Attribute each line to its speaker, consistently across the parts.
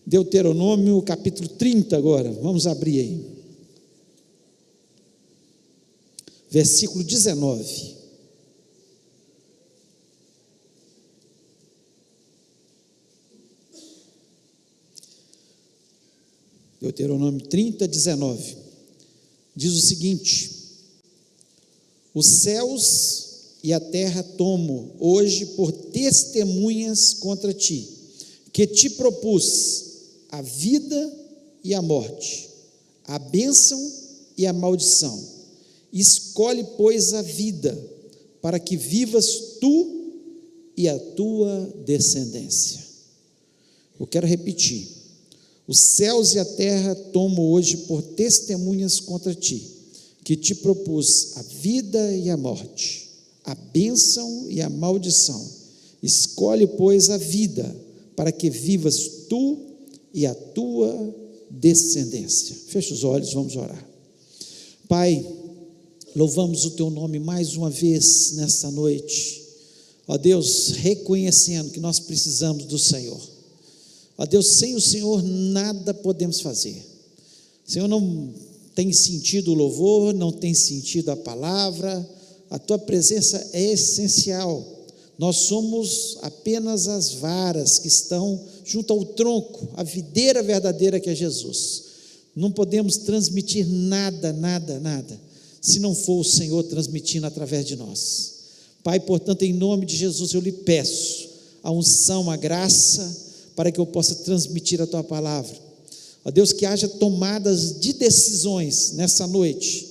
Speaker 1: Deuteronômio capítulo 30 agora, vamos abrir aí, versículo 19. Deuteronômio 30, 19, diz o seguinte: os céus e a terra tomo hoje por testemunhas contra ti, que te propus a vida e a morte, a bênção e a maldição. Escolhe, pois, a vida, para que vivas tu e a tua descendência. Eu quero repetir: os céus e a terra tomo hoje por testemunhas contra ti, que te propus a vida e a morte, a bênção e a maldição. Escolhe, pois, a vida, para que vivas tu e a tua descendência. Fecha os olhos, vamos orar. Pai, louvamos o teu nome mais uma vez nesta noite, ó Deus, reconhecendo que nós precisamos do Senhor. Ó Deus, sem o Senhor nada podemos fazer. Senhor, não tem sentido o louvor, não tem sentido a palavra, a tua presença é essencial. Nós somos apenas as varas que estão junto ao tronco, a videira verdadeira que é Jesus. Não podemos transmitir nada, se não for o Senhor transmitindo através de nós. Pai, portanto, em nome de Jesus eu lhe peço a unção, a graça, para que eu possa transmitir a tua palavra. Ó Deus, que haja tomadas de decisões nessa noite,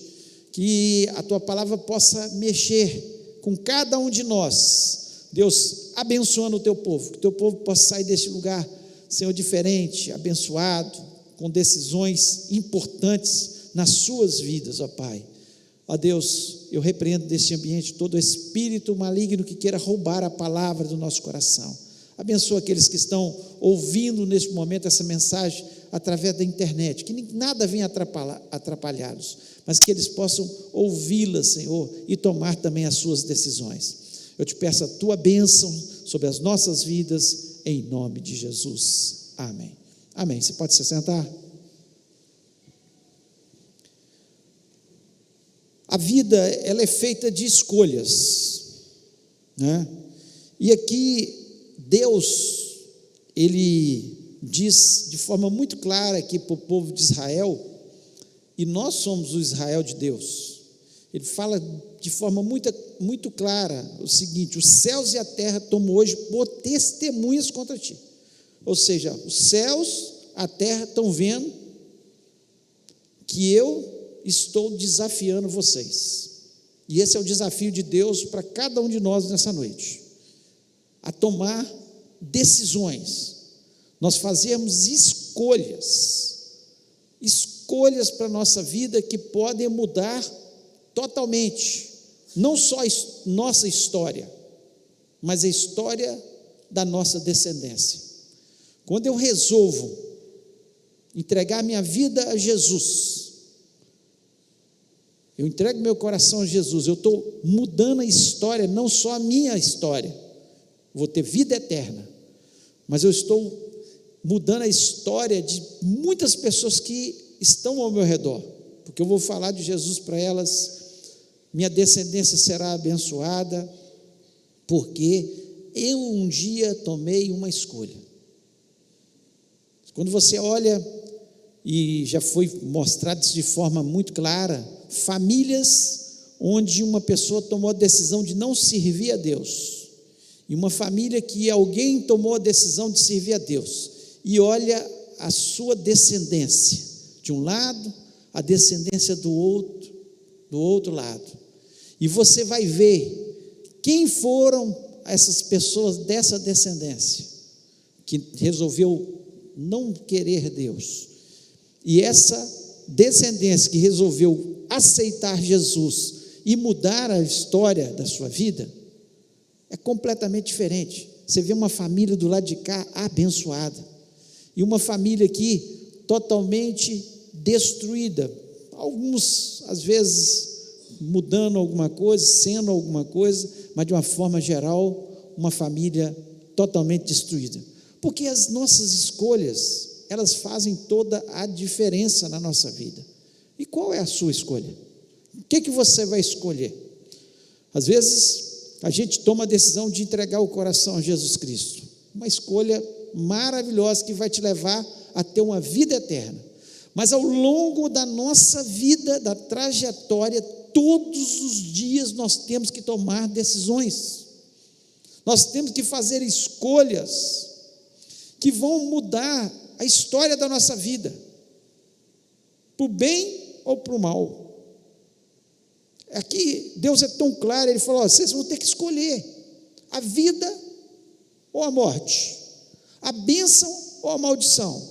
Speaker 1: que a tua palavra possa mexer com cada um de nós. Deus, abençoando o teu povo, que o teu povo possa sair deste lugar, Senhor, diferente, abençoado, com decisões importantes nas suas vidas, ó Pai. Ó Deus, eu repreendo deste ambiente todo espírito maligno que queira roubar a palavra do nosso coração. Abençoa aqueles que estão ouvindo neste momento essa mensagem através da internet, que nada venha atrapalhá-los, mas que eles possam ouvi-la, Senhor, e tomar também as suas decisões. Eu te peço a tua bênção sobre as nossas vidas, em nome de Jesus. Amém. Amém. Você pode se sentar? A vida, ela é feita de escolhas, né? E aqui Deus, Ele diz de forma muito clara aqui para o povo de Israel, e nós somos o Israel de Deus. Ele fala de forma muito clara o seguinte: os céus e a terra tomo hoje por testemunhas contra ti. Ou seja, os céus, a terra estão vendo que eu estou desafiando vocês, e esse é o desafio de Deus para cada um de nós nessa noite, a tomar decisões, nós fazemos escolhas para a nossa vida que podem mudar totalmente, não só a nossa história, mas a história da nossa descendência. Quando eu resolvo entregar minha vida a Jesus, eu entrego meu coração a Jesus, eu estou mudando a história, não só a minha história, vou ter vida eterna, mas eu estou mudando a história de muitas pessoas que estão ao meu redor, porque eu vou falar de Jesus para elas. Minha descendência será abençoada, porque eu um dia tomei uma escolha. Quando você olha, e já foi mostrado isso de forma muito clara, famílias onde uma pessoa tomou a decisão de não servir a Deus, e uma família que alguém tomou a decisão de servir a Deus, e olha a sua descendência, de um lado, a descendência do outro lado, e você vai ver quem foram essas pessoas dessa descendência, que resolveu não querer Deus, e essa descendência que resolveu aceitar Jesus e mudar a história da sua vida, é completamente diferente. Você vê uma família do lado de cá abençoada, e uma família aqui totalmente destruída, alguns às vezes mudando alguma coisa, sendo alguma coisa, mas de uma forma geral, uma família totalmente destruída, porque as nossas escolhas, elas fazem toda a diferença na nossa vida. E qual é a sua escolha? O que você vai escolher? Às vezes, a gente toma a decisão de entregar o coração a Jesus Cristo, uma escolha maravilhosa que vai te levar a ter uma vida eterna, mas ao longo da nossa vida, da trajetória, todos os dias nós temos que tomar decisões, nós temos que fazer escolhas que vão mudar a história da nossa vida, para o bem ou para o mal. Aqui Deus é tão claro, Ele falou: vocês vão ter que escolher a vida ou a morte, a bênção ou a maldição.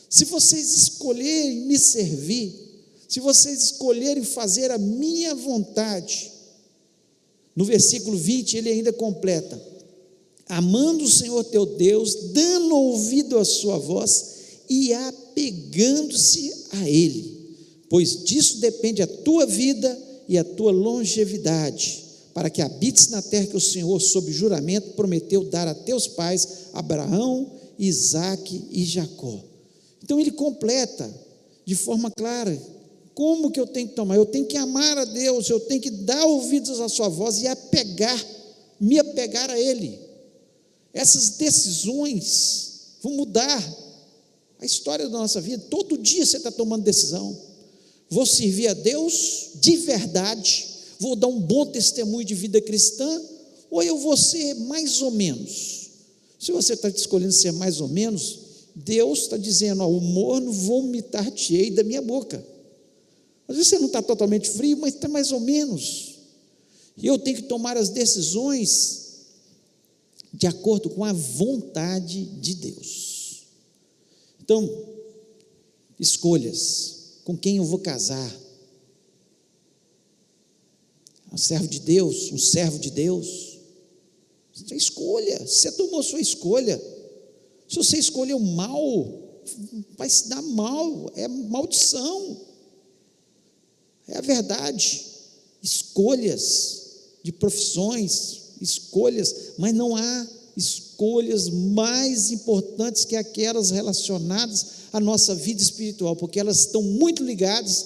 Speaker 1: Se vocês escolherem me servir, se vocês escolherem fazer a minha vontade, no versículo 20 ele ainda completa: amando o Senhor teu Deus, dando ouvido à sua voz e apegando-se a Ele, pois disso depende a tua vida e a tua longevidade, para que habites na terra que o Senhor, sob juramento, prometeu dar a teus pais, Abraão, Isaque e Jacó. Então ele completa de forma clara: como que eu tenho que tomar? Eu tenho que amar a Deus, eu tenho que dar ouvidos à sua voz e me apegar a Ele. Essas decisões vão mudar a história da nossa vida. Todo dia você está tomando decisão: vou servir a Deus de verdade, vou dar um bom testemunho de vida cristã, ou eu vou ser mais ou menos? Se você está escolhendo ser mais ou menos, Deus está dizendo: o morno vomitar-te-ei da minha boca. Às vezes você não está totalmente frio, mas está mais ou menos, e eu tenho que tomar as decisões de acordo com a vontade de Deus. Então, escolhas: com quem eu vou casar? Um servo de Deus, um servo de Deus? Escolha. Você tomou sua escolha. Se você escolheu mal, vai se dar mal, é maldição, é a verdade. Escolhas de profissões, escolhas, mas não há escolhas mais importantes que aquelas relacionadas à nossa vida espiritual, porque elas estão muito ligadas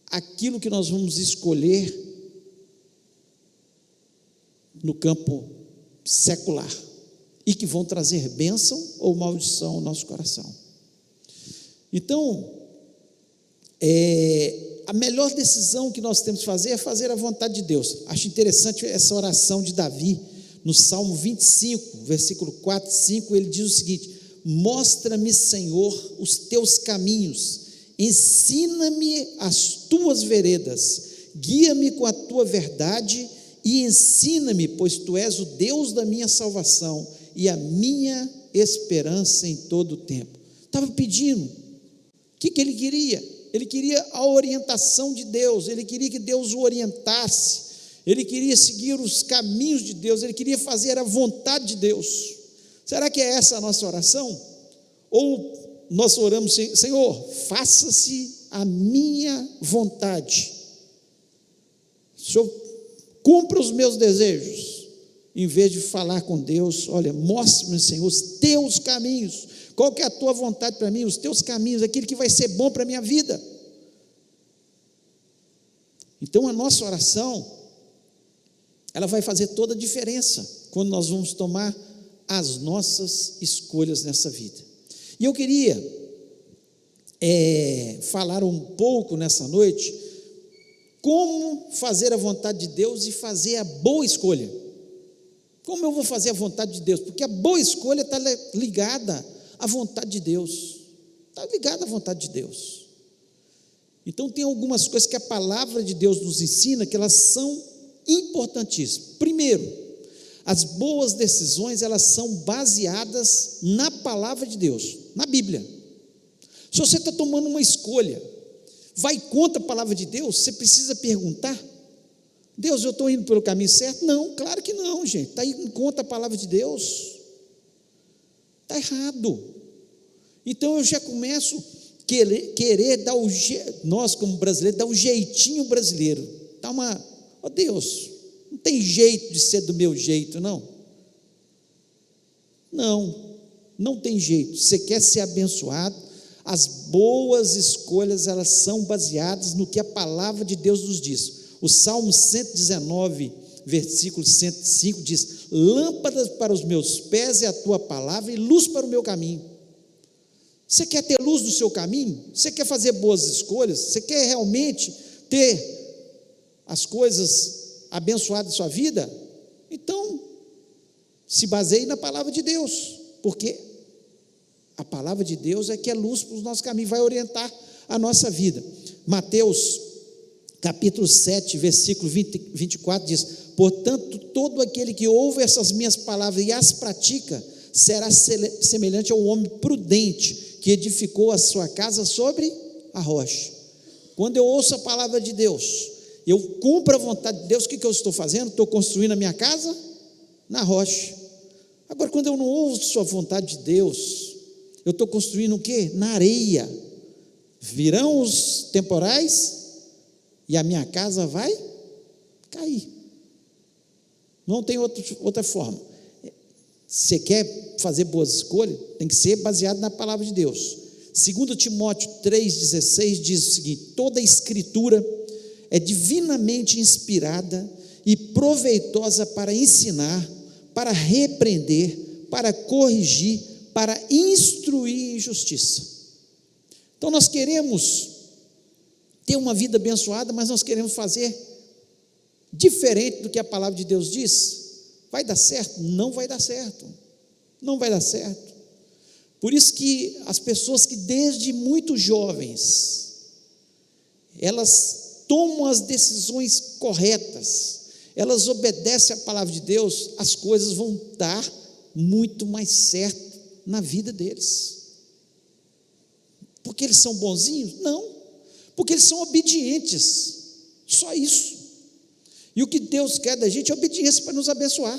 Speaker 1: àquilo que nós vamos escolher no campo secular, e que vão trazer bênção ou maldição ao nosso coração. Então, a melhor decisão que nós temos que fazer é fazer a vontade de Deus. Acho interessante essa oração de Davi, no Salmo 25, versículo 4 e 5, ele diz o seguinte: mostra-me, Senhor, os teus caminhos, ensina-me as tuas veredas, guia-me com a tua verdade e ensina-me, pois tu és o Deus da minha salvação e a minha esperança em todo o tempo. Estava pedindo, o que ele queria? Ele queria a orientação de Deus, ele queria que Deus o orientasse, ele queria seguir os caminhos de Deus, ele queria fazer a vontade de Deus. Será que é essa a nossa oração? Ou nós oramos: Senhor, faça-se a minha vontade, Senhor, cumpra os meus desejos, em vez de falar com Deus: olha, mostre-me, Senhor, os teus caminhos, qual que é a tua vontade para mim, os teus caminhos, aquilo que vai ser bom para a minha vida. Então a nossa oração, ela vai fazer toda a diferença, quando nós vamos tomar as nossas escolhas nessa vida. E eu queria falar um pouco nessa noite, como fazer a vontade de Deus e fazer a boa escolha. Como eu vou fazer a vontade de Deus? Porque a boa escolha está ligada à vontade de Deus, está ligada à vontade de Deus. Então tem algumas coisas que a palavra de Deus nos ensina, que elas são importantíssimas. Primeiro, as boas decisões, elas são baseadas na palavra de Deus, na Bíblia. Se você está tomando uma escolha, vai contra a palavra de Deus, você precisa perguntar: Deus, eu estou indo pelo caminho certo? Não, claro que não, gente, está indo contra a palavra de Deus, está errado. Então eu já começo a querer dar nós como brasileiros, dar um jeitinho brasileiro, Deus, não tem jeito de ser do meu jeito, não, Não tem jeito. Você quer ser abençoado, as boas escolhas, elas são baseadas no que a palavra de Deus nos diz. O Salmo 119, versículo 105 diz: lâmpada para os meus pés é a tua palavra e luz para o meu caminho. Você quer ter luz no seu caminho? Você quer fazer boas escolhas? Você quer realmente ter as coisas abençoadas da sua vida? Então, se baseie na palavra de Deus, porque a palavra de Deus é que é luz para os nossos caminhos, vai orientar a nossa vida. Mateus capítulo 7, versículo 24 diz: portanto, todo aquele que ouve essas minhas palavras e as pratica, será semelhante ao homem prudente, que edificou a sua casa sobre a rocha. Quando eu ouço a palavra de Deus, eu cumpro a vontade de Deus, o que eu estou fazendo? Estou construindo a minha casa na rocha. Agora, quando eu não ouço a vontade de Deus, eu estou construindo o quê? Na areia. Virão os temporais e a minha casa vai cair. Não tem outra forma. Você quer fazer boas escolhas? Tem que ser baseado na palavra de Deus. 2 Timóteo 3,16 diz o seguinte: toda a escritura é divinamente inspirada e proveitosa para ensinar, para repreender, para corrigir, para instruir em justiça. Então nós queremos ter uma vida abençoada, mas nós queremos fazer diferente do que a palavra de Deus diz. Vai dar certo? Não vai dar certo. Não vai dar certo. Por isso que as pessoas que desde muito jovens, elas tomam as decisões corretas, elas obedecem a palavra de Deus, as coisas vão dar muito mais certo na vida deles. Porque eles são bonzinhos? Não. Porque eles são obedientes. Só isso. E o que Deus quer da gente é obediência para nos abençoar.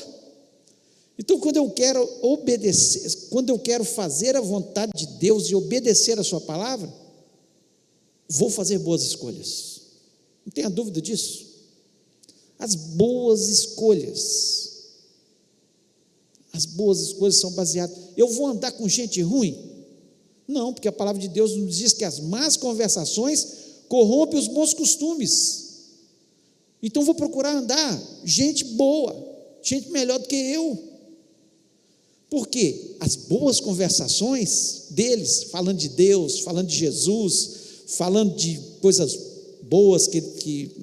Speaker 1: Então, quando eu quero obedecer, quando eu quero fazer a vontade de Deus e obedecer a sua palavra, vou fazer boas escolhas. Não tenha dúvida disso. As boas escolhas são baseadas. Eu vou andar com gente ruim? Não, porque a palavra de Deus nos diz que as más conversações corrompem os bons costumes. Então vou procurar andar gente boa, gente melhor do que eu. Por quê? As boas conversações deles, falando de Deus, falando de Jesus, falando de coisas boas que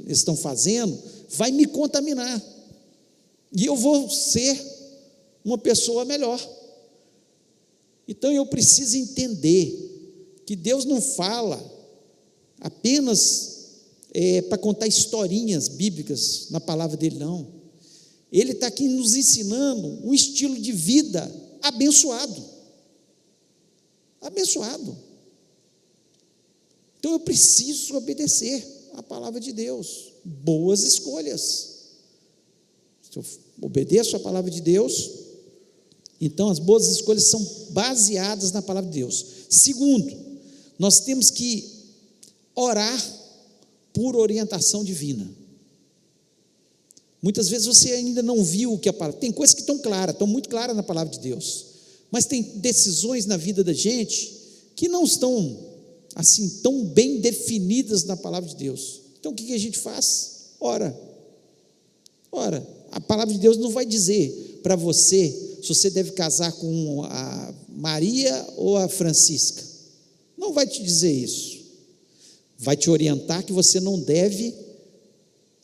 Speaker 1: eles estão fazendo, vai me contaminar. E eu vou ser uma pessoa melhor. Então eu preciso entender que Deus não fala apenas para contar historinhas bíblicas na palavra dele, não. Ele está aqui nos ensinando um estilo de vida abençoado. Abençoado. Então eu preciso obedecer a palavra de Deus. Boas escolhas. Se eu obedeço a palavra de Deus, então as boas escolhas são baseadas na palavra de Deus. Segundo, nós temos que orar por orientação divina. Muitas vezes você ainda não viu o que a palavra... Tem coisas que estão claras, estão muito claras na palavra de Deus, mas tem decisões na vida da gente que não estão assim tão bem definidas na palavra de Deus. Então o que a gente faz? Ora. A palavra de Deus não vai dizer para você se você deve casar com a Maria ou a Francisca. Não vai te dizer isso. Vai te orientar que você não deve...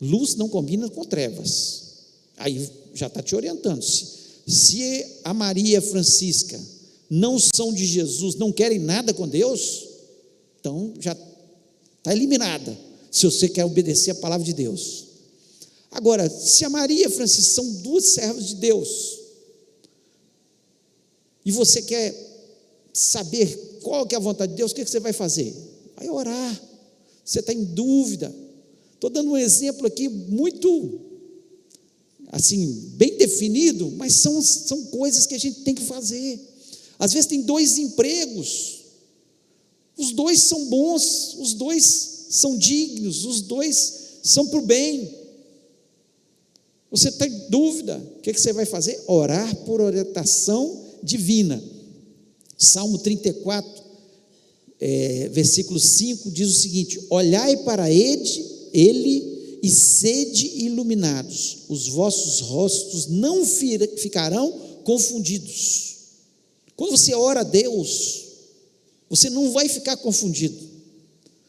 Speaker 1: Luz não combina com trevas. Aí já está te orientando. Se a Maria e a Francisca não são de Jesus, não querem nada com Deus, então já está eliminada, se você quer obedecer a palavra de Deus. Agora, se a Maria e a Francisca são duas servas de Deus, e você quer saber qual que é a vontade de Deus, o que você vai fazer? Vai orar. Você está em dúvida. Estou dando um exemplo aqui muito, assim, bem definido, mas são coisas que a gente tem que fazer. Às vezes tem 2 empregos, os 2 são bons, os 2 são dignos, os 2 são para o bem. Você está em dúvida, o que você vai fazer? Orar por orientação divina. Salmo 34, versículo 5, diz o seguinte: olhai para ele e sede iluminados, os vossos rostos não ficarão confundidos. Quando você ora a Deus, você não vai ficar confundido.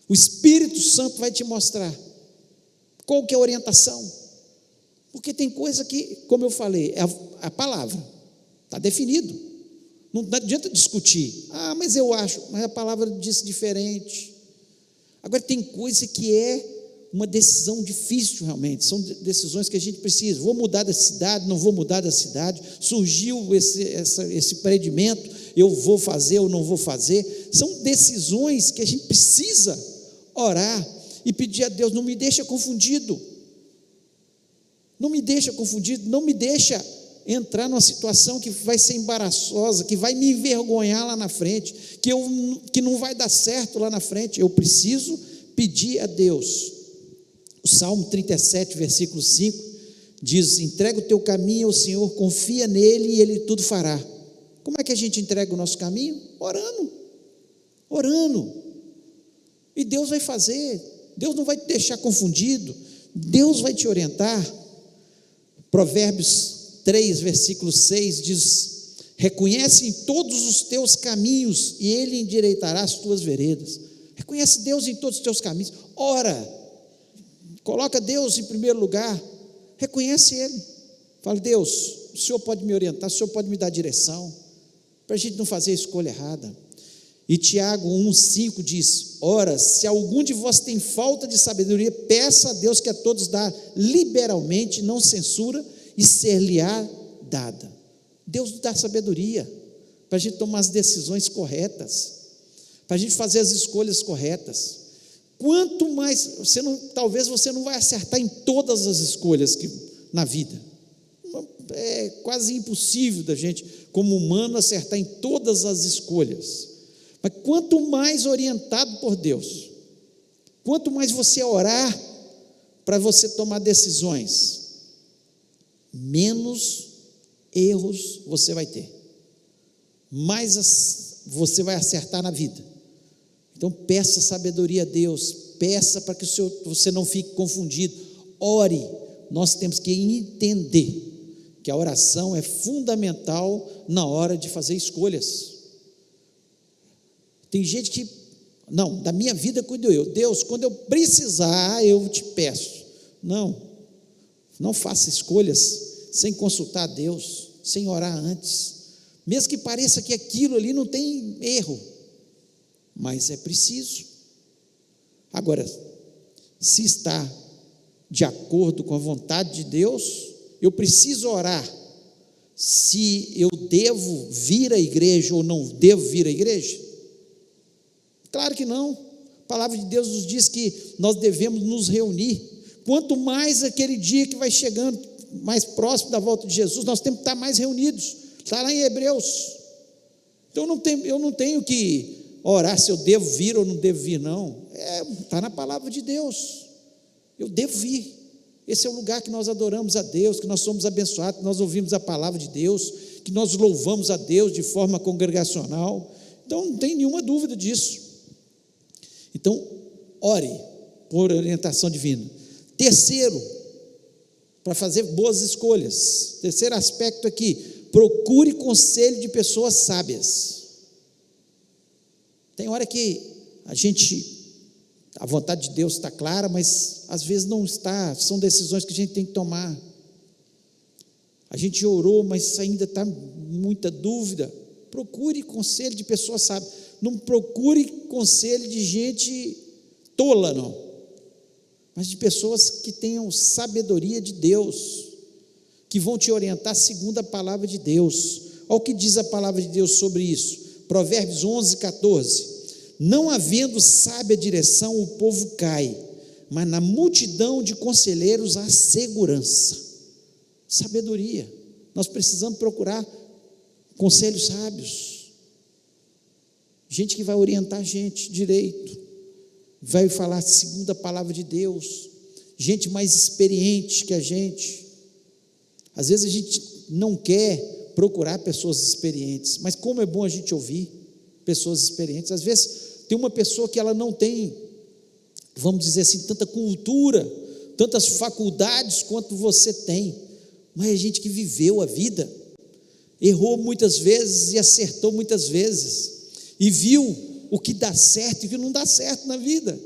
Speaker 1: O Espírito Santo vai te mostrar qual que é a orientação, porque tem coisa que, como eu falei, é a palavra, está definido, não adianta discutir, mas eu acho, mas a palavra disse diferente. Agora tem coisa que é uma decisão difícil realmente, são decisões que a gente precisa, vou mudar da cidade, não vou mudar da cidade, surgiu esse empreendimento, eu vou fazer ou não vou fazer, são decisões que a gente precisa orar e pedir a Deus, não me deixa confundido, não me deixa entrar numa situação que vai ser embaraçosa, que vai me envergonhar lá na frente, que não vai dar certo lá na frente. Eu preciso pedir a Deus. O Salmo 37, versículo 5, diz: entrega o teu caminho ao Senhor, confia nele e ele tudo fará. Como é que a gente entrega o nosso caminho? Orando, e Deus vai fazer, Deus não vai te deixar confundido, Deus vai te orientar. Provérbios 3, versículo 6 diz: reconhece em todos os teus caminhos e ele endireitará as tuas veredas. Reconhece Deus em todos os teus caminhos, ora, coloca Deus em primeiro lugar, reconhece Ele, fala: Deus, o Senhor pode me orientar, o Senhor pode me dar direção, para a gente não fazer a escolha errada. E Tiago 1,5 diz: ora, se algum de vós tem falta de sabedoria, peça a Deus que a todos dá liberalmente, não censura, e ser-lhe-á dada. Deus dá sabedoria, para a gente tomar as decisões corretas, para a gente fazer as escolhas corretas. Quanto mais, talvez você não vai acertar em todas as escolhas na vida, é quase impossível da gente, como humano, acertar em todas as escolhas, mas quanto mais orientado por Deus, quanto mais você orar para você tomar decisões, menos erros você vai ter, mais você vai acertar na vida. Então peça sabedoria a Deus, peça para que você não fique confundido, ore. Nós temos que entender que a oração é fundamental na hora de fazer escolhas. Tem gente que, não, da minha vida cuido eu, Deus, quando eu precisar eu te peço. Não faça escolhas sem consultar a Deus, sem orar antes, mesmo que pareça que aquilo ali não tem erro, mas é preciso. Agora, se está de acordo com a vontade de Deus, eu preciso orar se eu devo vir à igreja ou não devo vir à igreja? Claro que não. A palavra de Deus nos diz que nós devemos nos reunir. Quanto mais aquele dia que vai chegando, mais próximo da volta de Jesus, nós temos que estar mais reunidos. Está lá em Hebreus. Então eu não tenho que orar se eu devo vir ou não devo vir, não. Está na palavra de Deus. Eu devo vir. Esse é o lugar que nós adoramos a Deus, que nós somos abençoados, que nós ouvimos a palavra de Deus, que nós louvamos a Deus de forma congregacional. Então não tem nenhuma dúvida disso. Então, ore por orientação divina. Terceiro, para fazer boas escolhas, terceiro aspecto aqui, procure conselho de pessoas sábias. Tem hora que a vontade de Deus está clara, mas às vezes não está, são decisões que a gente tem que tomar. A gente orou, mas ainda está muita dúvida. Procure conselho de pessoas sábias, não procure conselho de gente tola, não, mas de pessoas que tenham sabedoria de Deus, que vão te orientar segundo a palavra de Deus. Olha o que diz a palavra de Deus sobre isso, Provérbios 11, 14, não havendo sábia direção, o povo cai, mas na multidão de conselheiros há segurança. Sabedoria, nós precisamos procurar conselhos sábios, gente que vai orientar a gente direito, vai falar segundo a palavra de Deus, gente mais experiente que a gente. Às vezes a gente não quer procurar pessoas experientes, mas como é bom a gente ouvir. pessoas experientes. Às vezes tem uma pessoa que ela não tem, vamos dizer assim, tanta cultura, tantas faculdades quanto você tem, mas é gente que viveu a vida, errou muitas vezes e acertou muitas vezes, e viu o que dá certo e o que não dá certo na vida.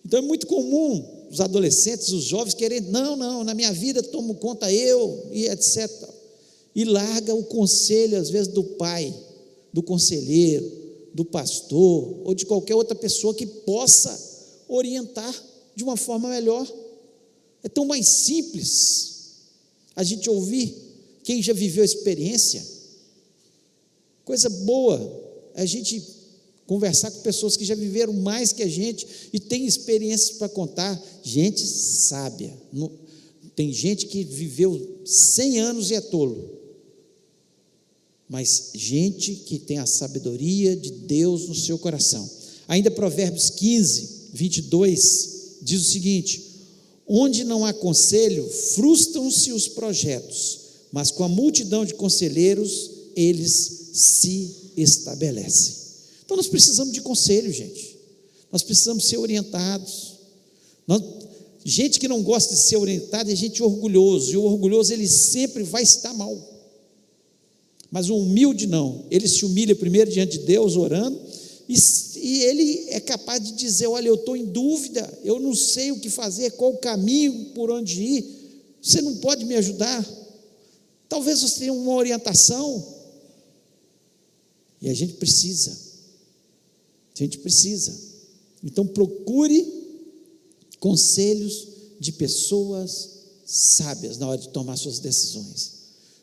Speaker 1: Então é muito comum os adolescentes, os jovens quererem, não, na minha vida tomo conta eu, e etc. E larga o conselho, às vezes, do pai, do conselheiro, do pastor, ou de qualquer outra pessoa que possa orientar de uma forma melhor. É tão mais simples a gente ouvir quem já viveu a experiência. Coisa boa é a gente conversar com pessoas que já viveram mais que a gente e tem experiências para contar, gente sábia. Tem gente que viveu 100 anos e é tolo, mas gente que tem a sabedoria de Deus no seu coração. Ainda Provérbios 15, 22, diz o seguinte: onde não há conselho, frustram-se os projetos, mas com a multidão de conselheiros, eles se estabelecem. Então nós precisamos de conselho, gente. Nós precisamos ser orientados. Gente que não gosta de ser orientado é gente orgulhoso, e o orgulhoso ele sempre vai estar mal. Mas o humilde não, ele se humilha primeiro diante de Deus, orando, e ele é capaz de dizer: olha, eu estou em dúvida, eu não sei o que fazer, qual o caminho, por onde ir, você não pode me ajudar? Talvez você tenha uma orientação. E a gente precisa. Então procure conselhos de pessoas sábias na hora de tomar suas decisões.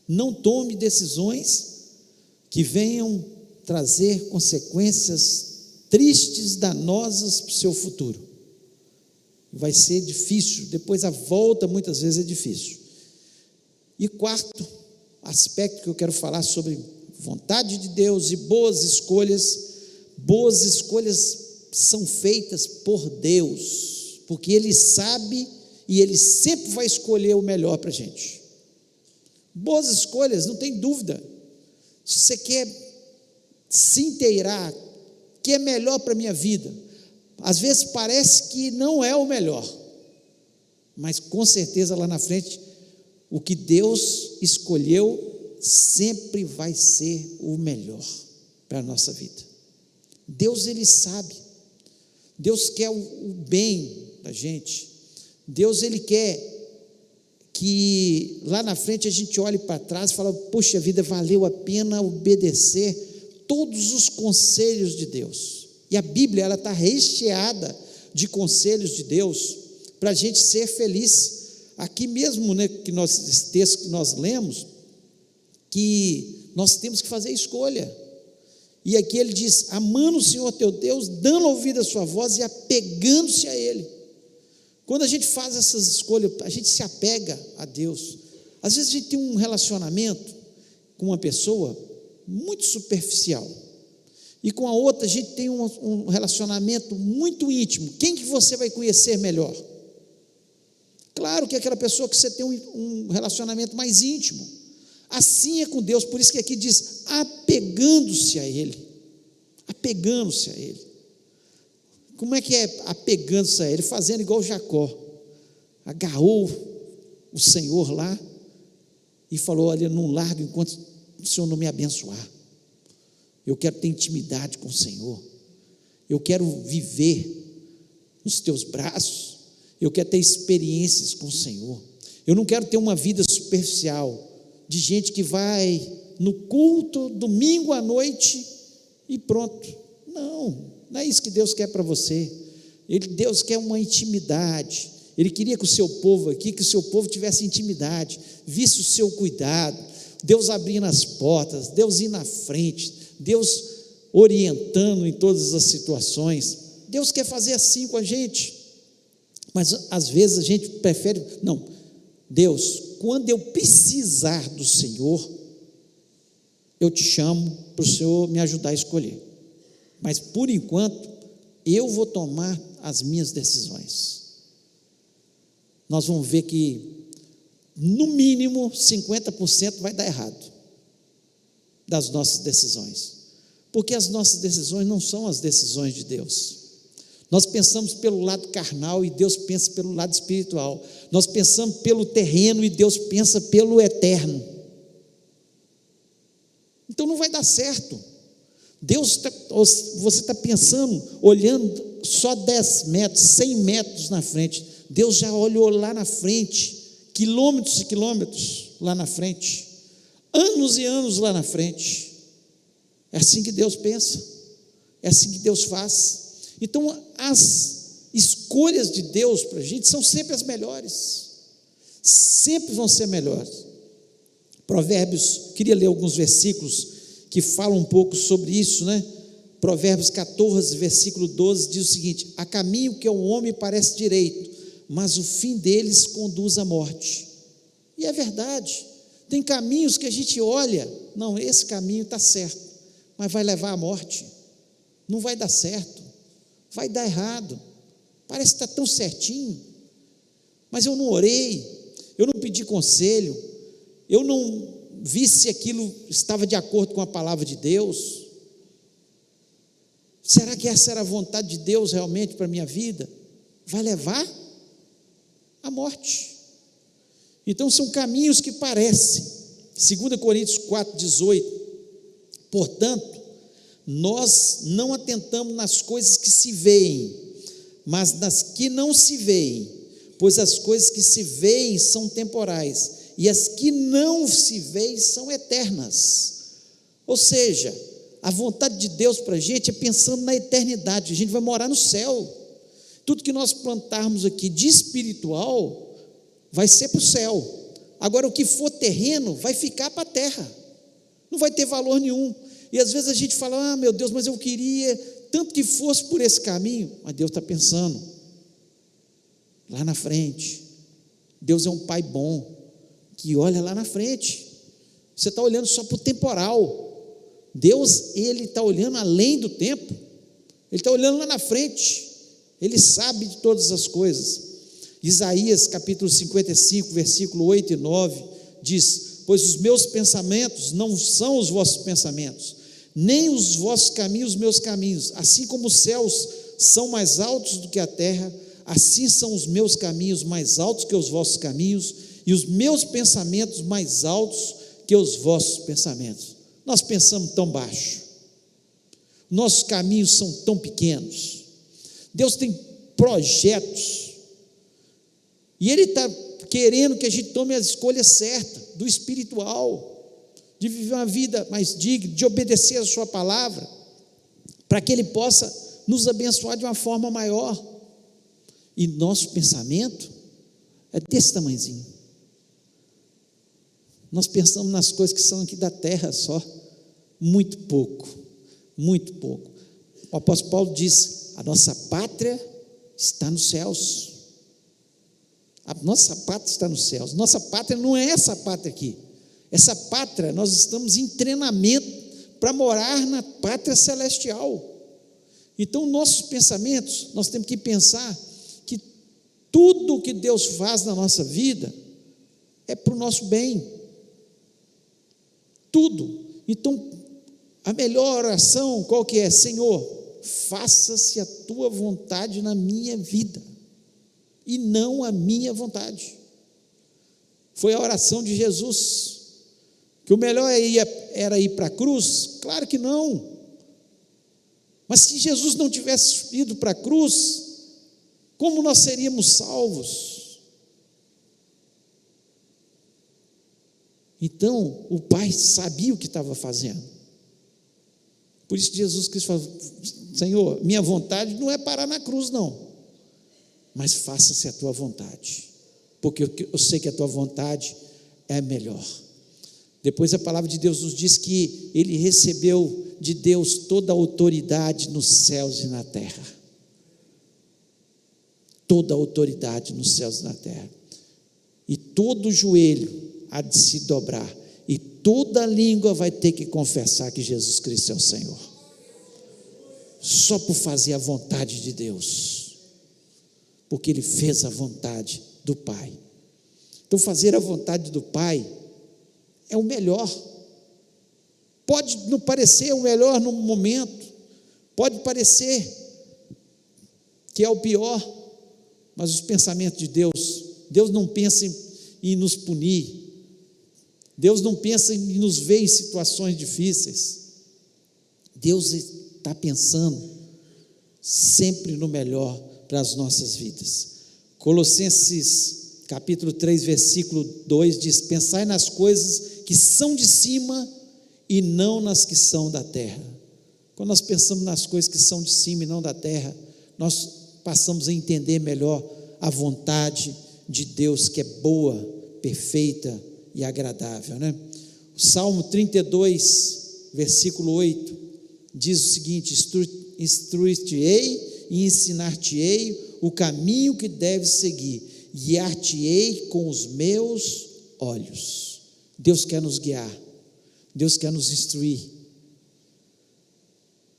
Speaker 1: Não tome decisões que venham trazer consequências tristes, danosas para o seu futuro. Vai ser difícil, depois a volta muitas vezes é difícil. E quarto aspecto que eu quero falar sobre vontade de Deus e boas escolhas são feitas por Deus, porque Ele sabe e Ele sempre vai escolher o melhor para a gente. Boas escolhas, não tem dúvida. Se você quer se inteirar, que é melhor para a minha vida, às vezes parece que não é o melhor, mas com certeza lá na frente, o que Deus escolheu sempre vai ser o melhor para a nossa vida. Deus, Ele sabe, Deus quer o bem da gente, Deus, Ele quer que lá na frente a gente olhe para trás e fale: poxa vida, valeu a pena obedecer todos os conselhos de Deus. E a Bíblia, ela está recheada de conselhos de Deus para a gente ser feliz. Aqui mesmo, né, esse texto que nós lemos, que nós temos que fazer escolha. E aqui ele diz: amando o Senhor teu Deus, dando ouvido à sua voz e apegando-se a Ele. Quando a gente faz essas escolhas, a gente se apega a Deus. Às vezes a gente tem um relacionamento com uma pessoa muito superficial, e com a outra a gente tem um relacionamento muito íntimo. Quem que você vai conhecer melhor? Claro que é aquela pessoa que você tem um relacionamento mais íntimo. Assim é com Deus, por isso que aqui diz: apegando-se a Ele. Apegando-se a Ele. Como é que é apegando-se a Ele? Fazendo igual Jacó, agarrou o Senhor lá e falou: olha, não largo enquanto o Senhor não me abençoar. Eu quero ter intimidade com o Senhor, eu quero viver nos teus braços, eu quero ter experiências com o Senhor. Eu não quero ter uma vida superficial, de gente que vai no culto, domingo à noite e pronto. Não é isso que Deus quer para você. Deus quer uma intimidade. Ele queria que o seu povo aqui, que o seu povo tivesse intimidade, visse o seu cuidado, Deus abrindo as portas, Deus indo na frente, Deus orientando em todas as situações. Deus quer fazer assim com a gente, mas às vezes a gente prefere: não, Deus, quando eu precisar do Senhor, eu te chamo para o Senhor me ajudar a escolher, mas por enquanto eu vou tomar as minhas decisões. Nós vamos ver que no mínimo 50% vai dar errado das nossas decisões, porque as nossas decisões não são as decisões de Deus. Nós pensamos pelo lado carnal e Deus pensa pelo lado espiritual. Nós pensamos pelo terreno e Deus pensa pelo eterno. Então não vai dar certo. Você está pensando, olhando só 10 metros, 100 metros na frente. Deus já olhou lá na frente, quilômetros e quilômetros lá na frente, anos e anos lá na frente. É assim que Deus pensa, é assim que Deus faz. Então as escolhas de Deus para a gente são sempre as melhores, sempre vão ser melhores. Provérbios, queria ler alguns versículos que falam um pouco sobre isso, né? Provérbios 14, versículo 12, diz o seguinte: há caminho que ao homem parece direito, mas o fim deles conduz à morte. E é verdade, tem caminhos que a gente olha, não, esse caminho está certo, mas vai levar à morte, não vai dar certo, vai dar errado, parece que está tão certinho, mas eu não orei, eu não pedi conselho, eu não vi se aquilo estava de acordo com a palavra de Deus. Será que essa era a vontade de Deus realmente para a minha vida? Vai levar à morte. Então são caminhos que parecem. 2 Coríntios 4,18: portanto, nós não atentamos nas coisas que se veem, mas nas que não se veem, pois as coisas que se veem são temporais, e as que não se veem são eternas. Ou seja, a vontade de Deus para a gente é pensando na eternidade. A gente vai morar no céu. Tudo que nós plantarmos aqui de espiritual vai ser para o céu. Agora, o que for terreno vai ficar para a terra, não vai ter valor nenhum. E às vezes a gente fala: ah, meu Deus, mas eu queria tanto que fosse por esse caminho. Mas Deus está pensando lá na frente. Deus é um pai bom, que olha lá na frente. Você está olhando só para o temporal. Deus, Ele está olhando além do tempo, Ele está olhando lá na frente, Ele sabe de todas as coisas. Isaías capítulo 55, versículo 8 e 9, diz: pois os meus pensamentos não são os vossos pensamentos, nem os vossos caminhos os meus caminhos. Assim como os céus são mais altos do que a terra, assim são os meus caminhos mais altos que os vossos caminhos, e os meus pensamentos mais altos que os vossos pensamentos. Nós pensamos tão baixo, nossos caminhos são tão pequenos. Deus tem projetos, e Ele está querendo que a gente tome a escolha certa, do espiritual, de viver uma vida mais digna, de obedecer a sua palavra, para que Ele possa nos abençoar de uma forma maior. E nosso pensamento é desse tamanhozinho. Nós pensamos nas coisas que são aqui da terra só, muito pouco, muito pouco. O apóstolo Paulo diz: a nossa pátria está nos céus. A nossa pátria está nos céus. Nossa pátria não é essa pátria aqui. Essa pátria, nós estamos em treinamento para morar na pátria celestial. Então, nossos pensamentos, nós temos que pensar que tudo que Deus faz na nossa vida é para o nosso bem. Tudo. Então, a melhor oração qual que é? Senhor, faça-se a tua vontade na minha vida, e não a minha vontade. Foi a oração de Jesus. Que o melhor era ir para a cruz? Claro que não. Mas se Jesus não tivesse ido para a cruz, como nós seríamos salvos? Então, o Pai sabia o que estava fazendo. Por isso Jesus Cristo falou: Senhor, minha vontade não é parar na cruz, não, mas faça-se a tua vontade, porque eu sei que a tua vontade é melhor. Depois a palavra de Deus nos diz que Ele recebeu de Deus toda a autoridade nos céus e na terra. Toda a autoridade nos céus e na terra. E todo joelho há de se dobrar, e toda língua vai ter que confessar que Jesus Cristo é o Senhor. Só por fazer a vontade de Deus, porque Ele fez a vontade do Pai. Então fazer a vontade do Pai é o melhor. Pode não parecer o melhor no momento, pode parecer que é o pior, mas os pensamentos de Deus não pensa em nos punir, Deus não pensa em nos ver em situações difíceis, Deus está pensando sempre no melhor para as nossas vidas. Colossenses capítulo 3, versículo 2 diz: pensai nas coisas que são de cima e não nas que são da terra. Quando nós pensamos nas coisas que são de cima e não da terra, nós passamos a entender melhor a vontade de Deus, que é boa, perfeita e agradável, né? O Salmo 32, versículo 8, diz o seguinte: instruir-te-ei e ensinar-te-ei o caminho que deves seguir, guiar-te-ei com os meus olhos. Deus quer nos guiar, Deus quer nos instruir.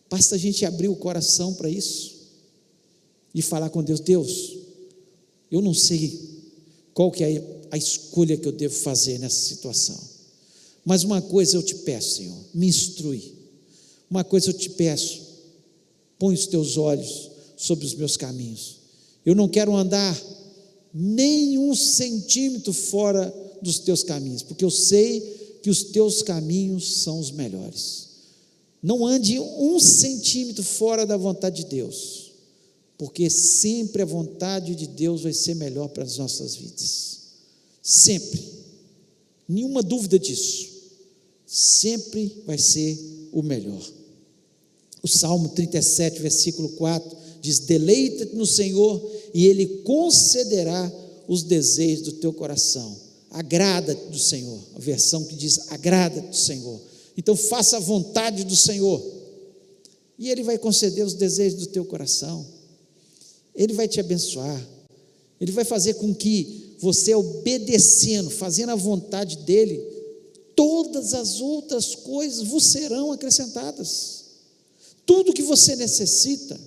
Speaker 1: Basta a gente abrir o coração para isso e falar com Deus: Deus, eu não sei qual que é a escolha que eu devo fazer nessa situação, mas uma coisa eu te peço, Senhor, me instrui. Uma coisa eu te peço: põe os teus olhos sobre os meus caminhos. Eu não quero andar nem 1 centímetro fora dos teus caminhos, porque eu sei que os teus caminhos são os melhores. Não ande 1 centímetro fora da vontade de Deus, porque sempre a vontade de Deus vai ser melhor para as nossas vidas, sempre, nenhuma dúvida disso, sempre vai ser o melhor. O Salmo 37, versículo 4, diz: deleita-te no Senhor e Ele concederá os desejos do teu coração. Agrada-te do Senhor, a versão que diz agrada-te do Senhor. Então faça a vontade do Senhor, e Ele vai conceder os desejos do teu coração, Ele vai te abençoar, Ele vai fazer com que você, obedecendo, fazendo a vontade dEle, todas as outras coisas vos serão acrescentadas. Tudo que você necessita,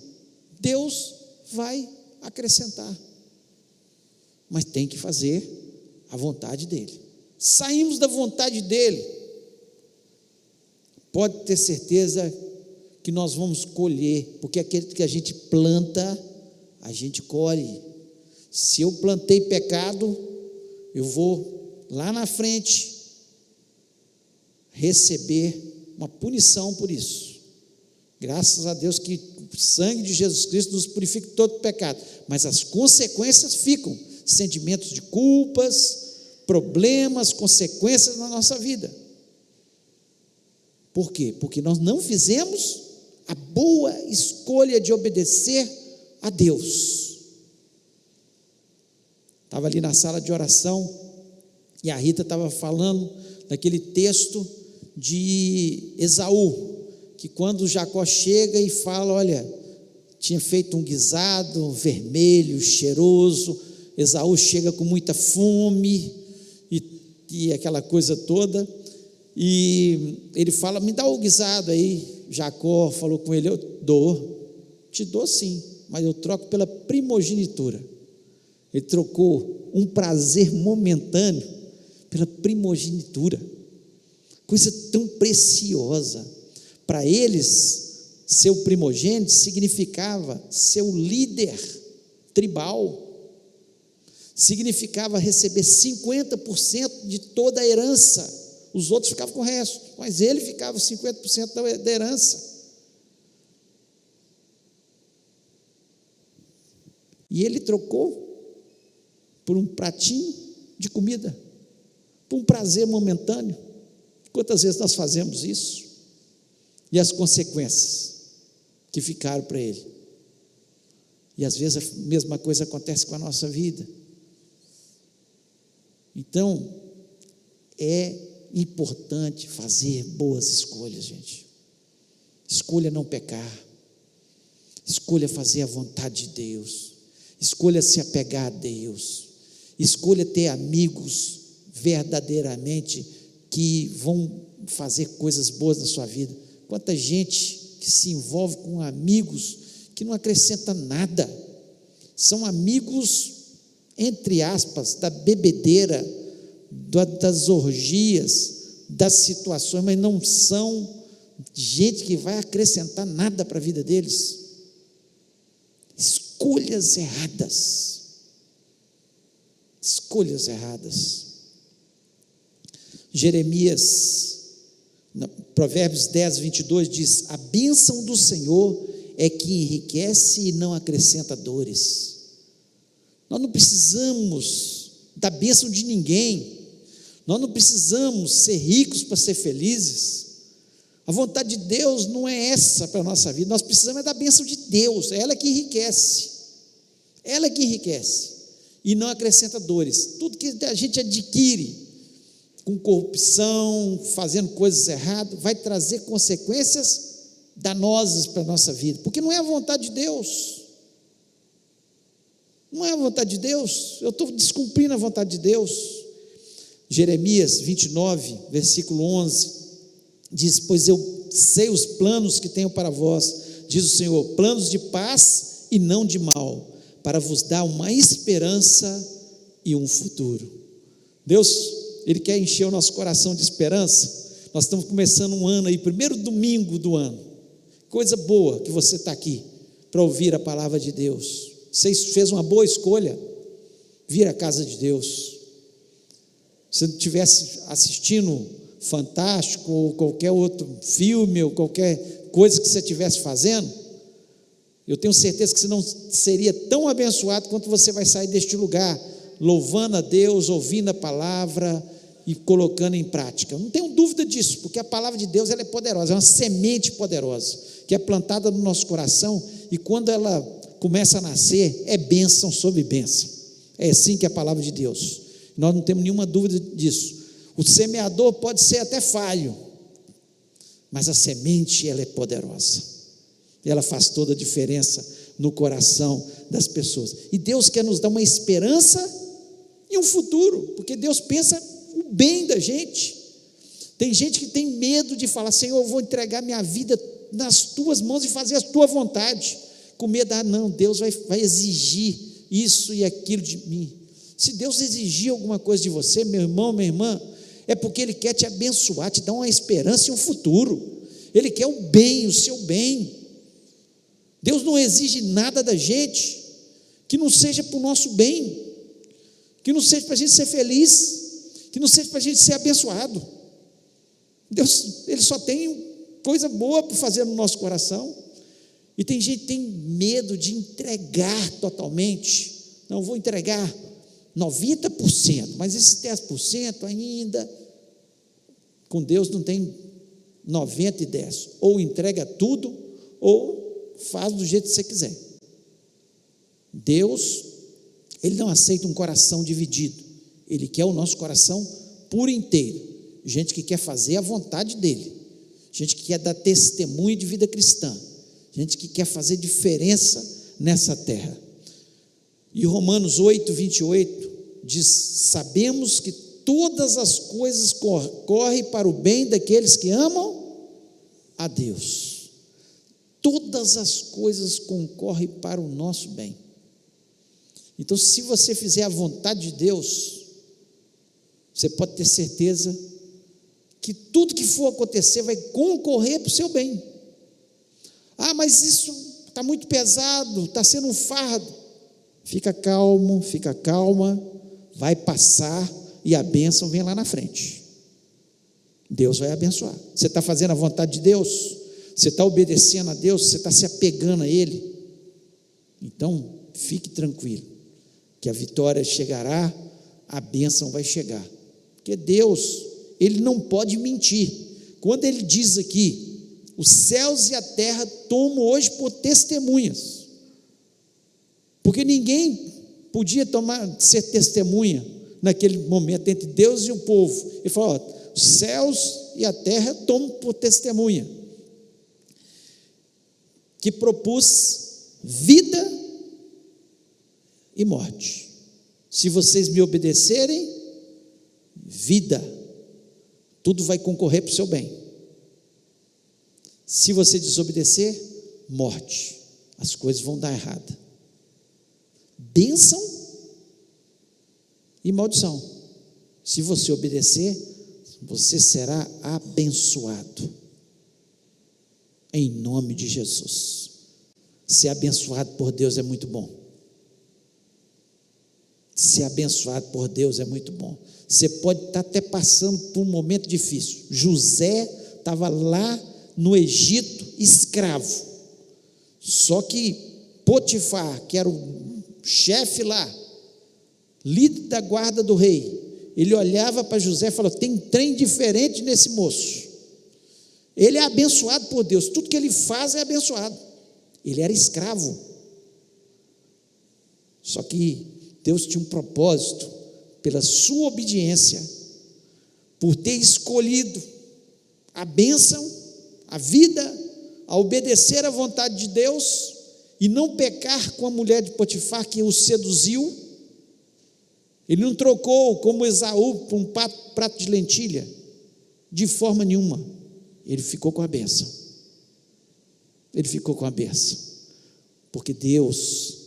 Speaker 1: Deus vai acrescentar, mas tem que fazer a vontade dEle. Saímos da vontade dEle, pode ter certeza que nós vamos colher, porque aquele que a gente planta, a gente colhe. Se eu plantei pecado, eu vou lá na frente receber uma punição por isso. Graças a Deus que o sangue de Jesus Cristo nos purifica de todo pecado, mas as consequências ficam, sentimentos de culpas, problemas, consequências na nossa vida. Por quê? Porque nós não fizemos a boa escolha de obedecer a Deus. Estava ali na sala de oração e a Rita estava falando daquele texto de Esaú, que quando Jacó chega e fala, olha, tinha feito um guisado vermelho, cheiroso, Esaú chega com muita fome e aquela coisa toda, e ele fala, me dá o guisado aí. Jacó falou com ele, eu te dou sim, mas eu troco pela primogenitura. Ele trocou um prazer momentâneo pela primogenitura, coisa tão preciosa. Para eles, ser o primogênito significava ser o líder tribal, significava receber 50% de toda a herança, os outros ficavam com o resto, mas ele ficava 50% da herança. E ele trocou por um pratinho de comida, por um prazer momentâneo. Quantas vezes nós fazemos isso? E as consequências que ficaram para ele. E às vezes a mesma coisa acontece com a nossa vida. Então, é importante fazer boas escolhas, gente. Escolha não pecar, escolha fazer a vontade de Deus, escolha se apegar a Deus, escolha ter amigos verdadeiramente que vão fazer coisas boas na sua vida. Quanta gente que se envolve com amigos que não acrescenta nada, são amigos, entre aspas, da bebedeira, das orgias, das situações, mas não são gente que vai acrescentar nada para a vida deles. Escolhas erradas. Escolhas erradas. Jeremias, Provérbios 10, 22 diz: a bênção do Senhor é que enriquece e não acrescenta dores. Nós não precisamos da bênção de ninguém, nós não precisamos ser ricos para ser felizes. A vontade de Deus não é essa para a nossa vida, nós precisamos da bênção de Deus, é ela que enriquece, e não acrescenta dores. Tudo que a gente adquire com corrupção, fazendo coisas erradas, vai trazer consequências danosas para a nossa vida, porque não é a vontade de Deus, não é a vontade de Deus, eu estou descumprindo a vontade de Deus. Jeremias 29, versículo 11, diz: pois eu sei os planos que tenho para vós, diz o Senhor, planos de paz e não de mal, para vos dar uma esperança e um futuro. Deus, Ele quer encher o nosso coração de esperança. Nós estamos começando um ano aí, primeiro domingo do ano, coisa boa que você está aqui, para ouvir a palavra de Deus. Você fez uma boa escolha, vir à casa de Deus. Se não estivesse assistindo Fantástico, ou qualquer outro filme, ou qualquer coisa que você estivesse fazendo, eu tenho certeza que você não seria tão abençoado quanto você vai sair deste lugar, louvando a Deus, ouvindo a palavra e colocando em prática. Não tenho dúvida disso, porque a palavra de Deus ela é poderosa, é uma semente poderosa, que é plantada no nosso coração, e quando ela começa a nascer, é bênção sobre bênção. É assim que é a palavra de Deus, nós não temos nenhuma dúvida disso. O semeador pode ser até falho, mas a semente ela é poderosa, ela faz toda a diferença no coração das pessoas, e Deus quer nos dar uma esperança e um futuro, porque Deus pensa o bem da gente. Tem gente que tem medo de falar: Senhor, eu vou entregar minha vida nas tuas mãos e fazer a tua vontade, com medo, não, Deus vai exigir isso e aquilo de mim. Se Deus exigir alguma coisa de você, meu irmão, minha irmã, é porque Ele quer te abençoar, te dar uma esperança e um futuro. Ele quer o bem, o seu bem. Deus não exige nada da gente que não seja para o nosso bem, que não seja para a gente ser feliz, que não seja para a gente ser abençoado. Deus, Ele só tem coisa boa para fazer no nosso coração. E tem gente que tem medo de entregar totalmente. Não, vou entregar 90%, mas esse 10% ainda, com Deus não tem 90 e 10, ou entrega tudo, ou faz do jeito que você quiser. Deus, Ele não aceita um coração dividido, Ele quer o nosso coração por inteiro, gente que quer fazer a vontade dEle, gente que quer dar testemunho de vida cristã, gente que quer fazer diferença nessa terra. E Romanos 8, 28 diz: sabemos que todas as coisas correm para o bem daqueles que amam a Deus. Todas as coisas concorrem para o nosso bem. Então, se você fizer a vontade de Deus, você pode ter certeza que tudo que for acontecer vai concorrer para o seu bem. Mas isso está muito pesado, está sendo um fardo. Fica calmo, fica calma, vai passar e a bênção vem lá na frente. Deus vai abençoar. Você está fazendo a vontade de Deus? Você está obedecendo a Deus? Você está se apegando a Ele? Então, fique tranquilo, que a vitória chegará, a bênção vai chegar. Porque Deus, Ele não pode mentir. Quando Ele diz aqui: os céus e a terra tomo hoje por testemunhas, porque ninguém podia ser testemunha naquele momento entre Deus e o povo. Ele falou: os céus e a terra tomam por testemunha, que propus vida e morte. Se vocês me obedecerem, vida, tudo vai concorrer para o seu bem. Se você desobedecer, morte, as coisas vão dar errado. Bênção e maldição. Se você obedecer, você será abençoado. em nome de Jesus. Ser abençoado por Deus é muito bom. Ser abençoado por Deus é muito bom. Você pode estar até passando por um momento difícil. José estava lá no Egito, escravo. Só que Potifar, que era o chefe lá, líder da guarda do rei, ele olhava para José e falou: tem trem diferente nesse moço. Ele é abençoado por Deus, tudo que ele faz é abençoado. Ele era escravo. Só que Deus tinha um propósito, pela sua obediência, por ter escolhido a bênção, a vida, a obedecer à vontade de Deus e não pecar com a mulher de Potifar que o seduziu. Ele não trocou como Esaú por um prato de lentilha, de forma nenhuma. Ele ficou com a bênção. Ele ficou com a bênção, porque Deus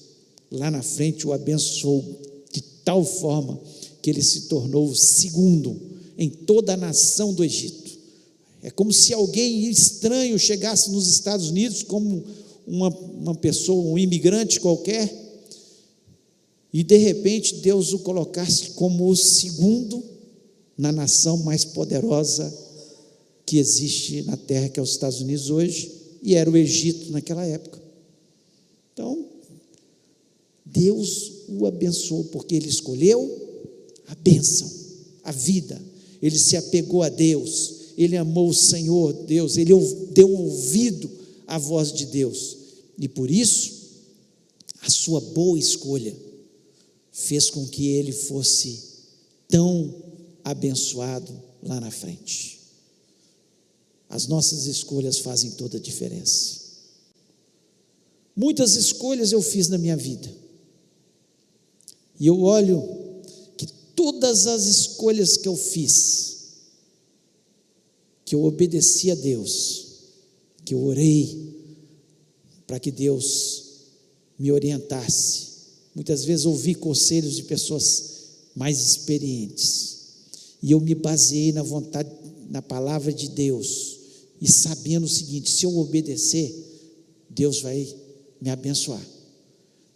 Speaker 1: lá na frente o abençoou de tal forma que ele se tornou o segundo em toda a nação do Egito. É como se alguém estranho chegasse nos Estados Unidos como uma pessoa, um imigrante qualquer, e de repente Deus o colocasse como o segundo na nação mais poderosa que existe na terra, que é os Estados Unidos hoje, e era o Egito naquela época. Então, Deus o abençoou, porque ele escolheu a bênção, a vida. Ele se apegou a Deus, ele amou o Senhor Deus, ele deu ouvido à voz de Deus, e por isso, a sua boa escolha fez com que ele fosse tão abençoado lá na frente. As nossas escolhas fazem toda a diferença. Muitas escolhas eu fiz na minha vida, e eu olho que todas as escolhas que eu fiz, que eu obedeci a Deus, que eu orei para que Deus me orientasse, muitas vezes ouvi conselhos de pessoas mais experientes, e eu me baseei na vontade, na palavra de Deus, e sabendo o seguinte: se eu obedecer, Deus vai me abençoar.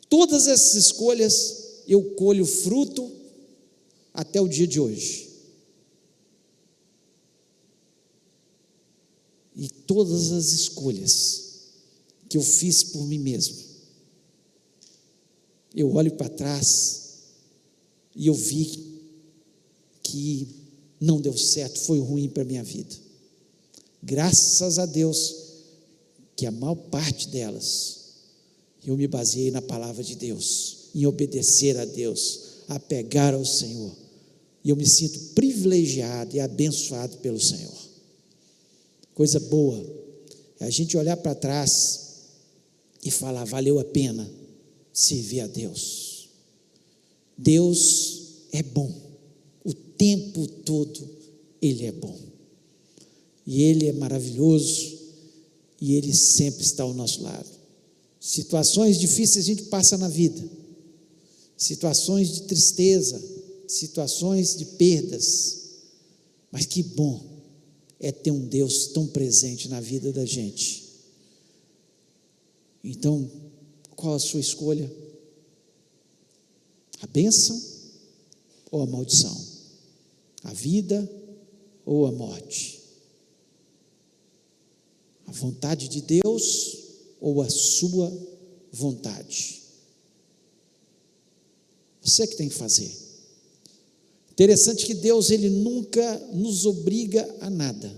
Speaker 1: Todas essas escolhas eu colho fruto até o dia de hoje. E todas as escolhas que eu fiz por mim mesmo, eu olho para trás e eu vi que não deu certo, foi ruim para a minha vida. Graças a Deus que a maior parte delas eu me baseei na palavra de Deus, em obedecer a Deus, apegar ao Senhor, e eu me sinto privilegiado e abençoado pelo Senhor. Coisa boa é a gente olhar para trás e falar: valeu a pena servir a Deus. Deus é bom, o tempo todo Ele é bom, e Ele é maravilhoso, e Ele sempre está ao nosso lado. Situações difíceis a gente passa na vida, situações de tristeza, situações de perdas, mas que bom é ter um Deus tão presente na vida da gente. Então, qual a sua escolha? A bênção ou a maldição? A vida ou a morte? A vontade de Deus ou a sua vontade? Você que tem que fazer. Interessante que Deus, Ele nunca nos obriga a nada.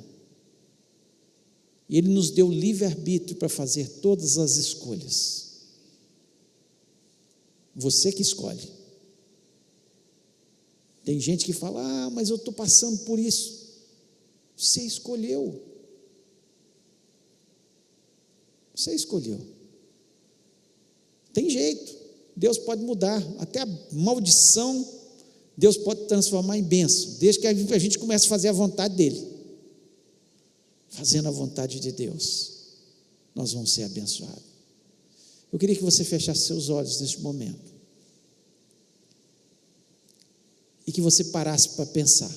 Speaker 1: Ele nos deu livre-arbítrio para fazer todas as escolhas. Você que escolhe. Tem gente que fala: mas eu estou passando por isso. Você escolheu. Você escolheu. Tem jeito. Deus pode mudar. Até a maldição, Deus pode transformar em bênção, desde que a gente comece a fazer a vontade dEle. Fazendo a vontade de Deus, nós vamos ser abençoados. Eu queria que você fechasse seus olhos neste momento e que você parasse para pensar.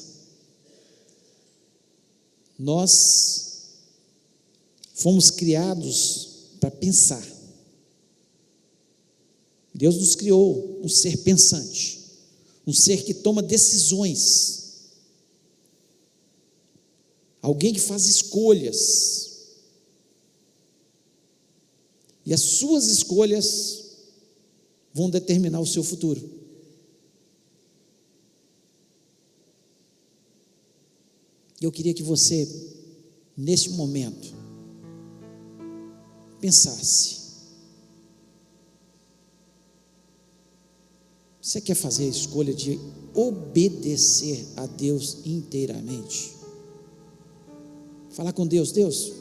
Speaker 1: Nós Fomos criados para pensar. Deus nos criou um ser pensante, um ser que toma decisões, alguém que faz escolhas, e as suas escolhas vão determinar o seu futuro. Eu queria que você, neste momento, pensasse: você quer fazer a escolha de obedecer a Deus inteiramente? Falar com Deus: Deus,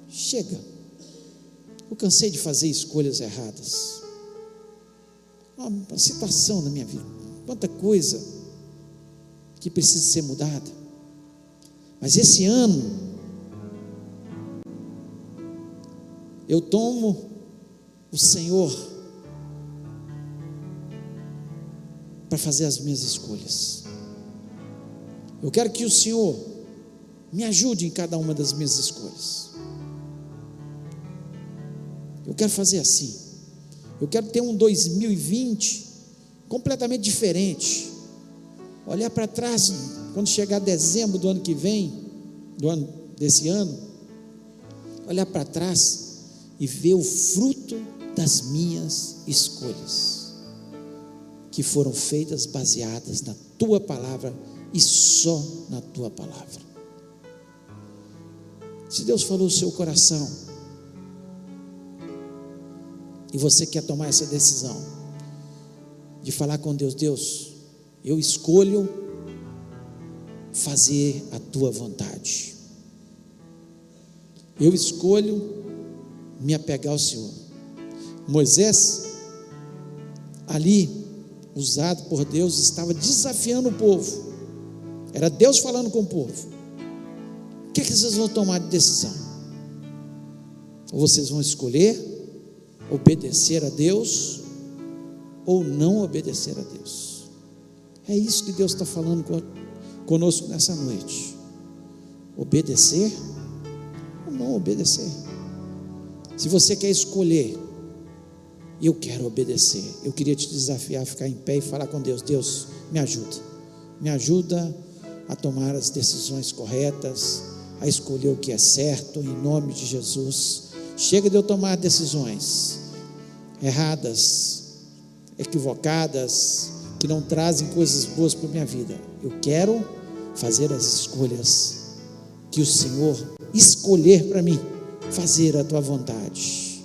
Speaker 1: chega, eu cansei de fazer escolhas erradas. Uma situação na minha vida, quanta coisa que precisa ser mudada. Mas esse ano eu tomo o Senhor para fazer as minhas escolhas. Eu quero que o Senhor me ajude em cada uma das minhas escolhas. Eu quero fazer assim. Eu quero ter um 2020 completamente diferente. Olhar para trás, quando chegar dezembro do ano que vem, desse ano, olhar para trás e ver o fruto das minhas escolhas, que foram feitas baseadas na tua palavra e só na tua palavra. Se Deus falou o seu coração e você quer tomar essa decisão de falar com Deus: Deus, eu escolho fazer a tua vontade, eu escolho me apegar ao Senhor. Moisés, ali, usado por Deus, estava desafiando o povo, era Deus falando com o povo. O que vocês vão tomar de decisão? Ou vocês vão escolher obedecer a Deus, ou não obedecer a Deus? É isso que Deus está falando conosco nessa noite. Obedecer ou não obedecer? Se você quer escolher, eu quero obedecer, eu queria te desafiar a ficar em pé e falar com Deus: Deus, me ajuda a tomar as decisões corretas, a escolher o que é certo, em nome de Jesus. Chega de eu tomar decisões erradas, equivocadas, que não trazem coisas boas para a minha vida. Eu quero fazer as escolhas que o Senhor escolher para mim, fazer a tua vontade,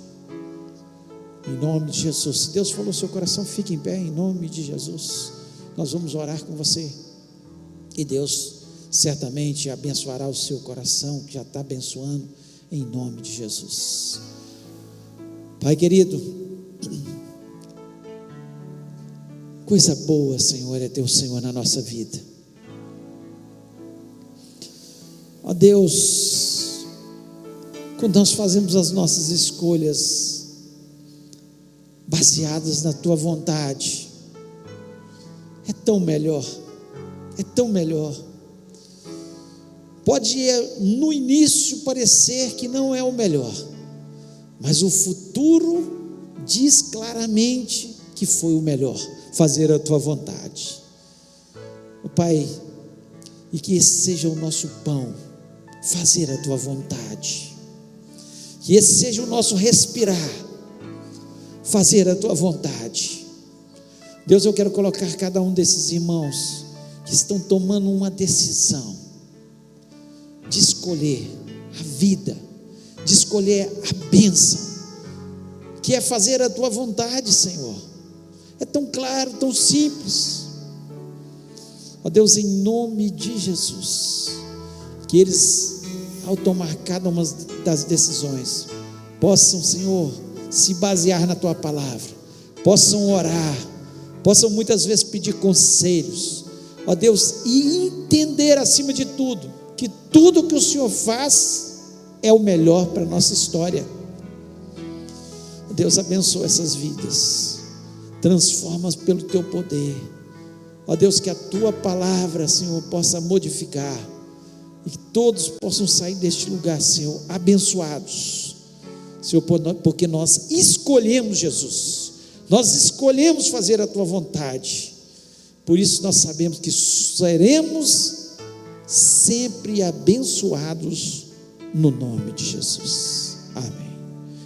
Speaker 1: em nome de Jesus. Se Deus falou no seu coração, fique em pé, em nome de Jesus. Nós vamos orar com você, e Deus certamente abençoará o seu coração, que já está abençoando, em nome de Jesus. Pai querido, coisa boa, Senhor, é ter o Senhor na nossa vida. Ó Deus, quando nós fazemos as nossas escolhas baseadas na tua vontade, é tão melhor, é tão melhor. Pode no início parecer que não é o melhor, mas o futuro diz claramente que foi o melhor, fazer a tua vontade. Pai, e que esse seja o nosso pão, fazer a tua vontade, que esse seja o nosso respirar, fazer a tua vontade. Deus, eu quero colocar cada um desses irmãos que estão tomando uma decisão de escolher a vida, de escolher a bênção, que é fazer a tua vontade, Senhor. É tão claro, tão simples. Ó Deus, em nome de Jesus, que eles, ao tomar cada uma das decisões, possam, Senhor, se basear na tua palavra, possam orar, possam muitas vezes pedir conselhos, ó Deus, e entender acima de tudo, que tudo que o Senhor faz é o melhor para a nossa história. Deus, abençoa essas vidas, transforma-as pelo teu poder, ó Deus, que a tua palavra, Senhor, possa modificar e que todos possam sair deste lugar, Senhor, abençoados, Senhor, porque nós escolhemos Jesus, nós escolhemos fazer a Tua vontade, por isso nós sabemos que seremos sempre abençoados no nome de Jesus. Amém.